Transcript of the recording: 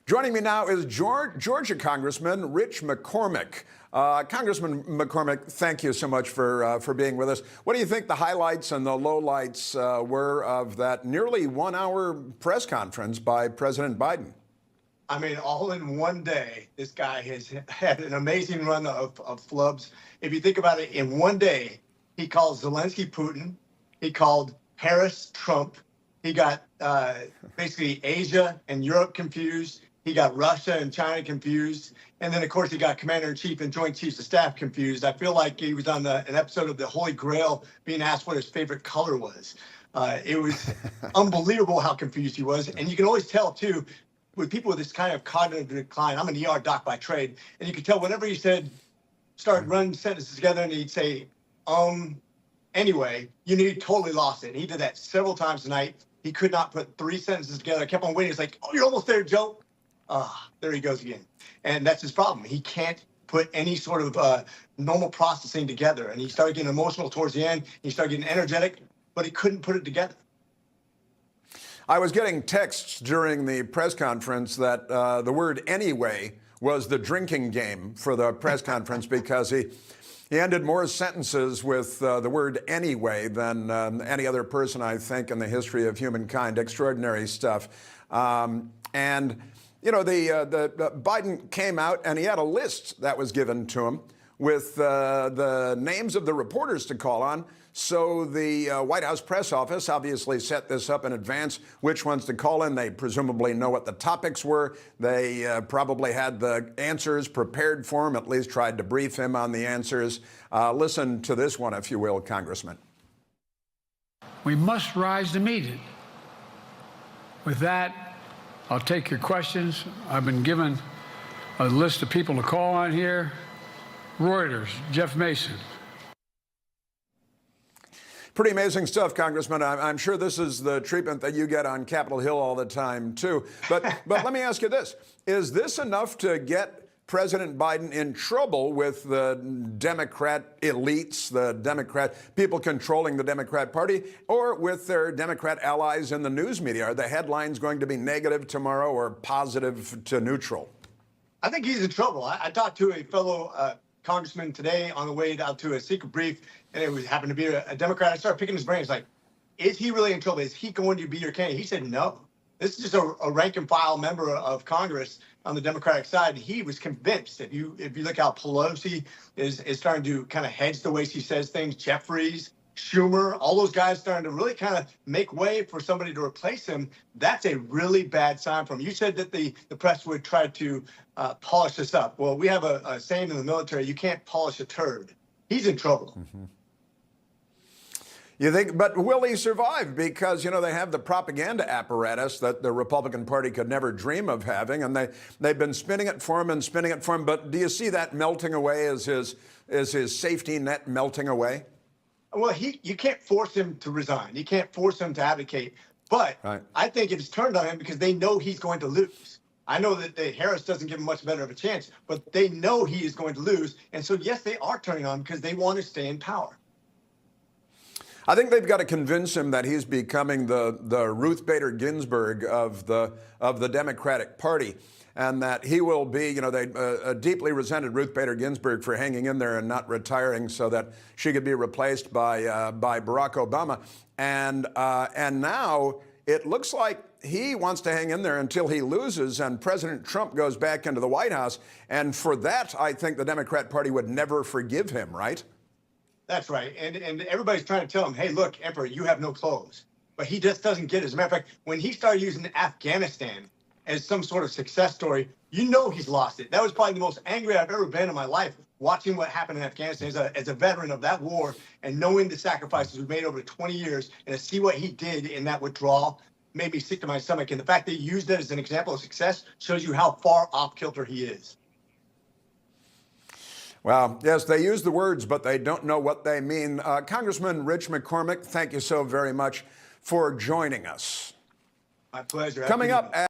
Joining me now is Georgia Congressman Rich McCormick. Congressman McCormick, thank you so much for being with us. What do you think the highlights and the lowlights were of that nearly 1 hour press conference by President Biden? I mean, all in one day, this guy has had an amazing run of flubs. If you think about it, in one day, he called Zelensky Putin. He called Harris Trump. He got basically Asia and Europe confused. He got Russia and China confused. And then, of course, he got Commander-in-Chief and Joint Chiefs of Staff confused. I feel like he was on an episode of the Holy Grail being asked what his favorite color was. It was unbelievable how confused he was. And you can always tell, too, with people with this kind of cognitive decline. I'm an ER doc by trade. And you could tell whenever he started running sentences together and he'd say, anyway, he totally lost it. And he did that several times tonight. He could not put 3 sentences together. I kept on waiting. It's like, oh, you're almost there, Joe. There he goes again. And that's his problem. He can't put any sort of normal processing together. And he started getting emotional towards the end. He started getting energetic, but he couldn't put it together. I was getting texts during the press conference that the word anyway was the drinking game for the press conference because he ended more sentences with the word anyway than any other person, I think, in the history of humankind. Extraordinary stuff. And you know, the Biden came out and he had a list that was given to him with the names of the reporters to call on. So the White House press office obviously set this up in advance, which ones to call in. They presumably know what the topics were. They probably had the answers prepared for him, at least tried to brief him on the answers. Listen to this one, if you will, Congressman. We must rise to meet it. With that, I'll take your questions. I've been given a list of people to call on here. Reuters, Jeff Mason. Pretty amazing stuff, Congressman. I'm sure this is the treatment that you get on Capitol Hill all the time, too. But let me ask you this. Is this enough to get President Biden in trouble with the Democrat elites, the Democrat people controlling the Democrat Party, or with their Democrat allies in the news media? Are the headlines going to be negative tomorrow or positive to neutral? I think he's in trouble. I talked to a fellow congressman today on the way out to a secret brief, and it happened to be a Democrat. I started picking his brain. It's like, is he really in trouble? Is he going to be your candidate? He said no. This is just a rank and file member of Congress on the Democratic side. He was convinced. If you look how Pelosi is starting to kind of hedge the way she says things, Jeffries, Schumer, all those guys starting to really kind of make way for somebody to replace him. That's a really bad sign for him. You said that the press would try to polish this up. Well, we have a saying in the military, you can't polish a turd. He's in trouble. Mm-hmm. You think, but will he survive? Because, you know, they have the propaganda apparatus that the Republican Party could never dream of having, and they've been spinning it for him and spinning it for him. But do you see that melting away? Is his safety net melting away? Well, you can't force him to resign. You can't force him to advocate. But right. I think it's turned on him because they know he's going to lose. I know that Harris doesn't give him much better of a chance, but they know he is going to lose. And so, yes, they are turning on him because they want to stay in power. I think they've got to convince him that he's becoming the Ruth Bader Ginsburg of the Democratic Party, and that he will be, you know, they deeply resented Ruth Bader Ginsburg for hanging in there and not retiring so that she could be replaced by Barack Obama, and now it looks like he wants to hang in there until he loses and President Trump goes back into the White House, and for that I think the Democrat Party would never forgive him, right? That's right. And everybody's trying to tell him, hey, look, Emperor, you have no clothes. But he just doesn't get it. As a matter of fact, when he started using Afghanistan as some sort of success story, you know he's lost it. That was probably the most angry I've ever been in my life, watching what happened in Afghanistan as a veteran of that war and knowing the sacrifices we made over 20 years and to see what he did in that withdrawal made me sick to my stomach. And the fact that he used it as an example of success shows you how far off kilter he is. Well, yes, they use the words, but they don't know what they mean. Congressman Rich McCormick, thank you so very much for joining us. My pleasure. Coming up.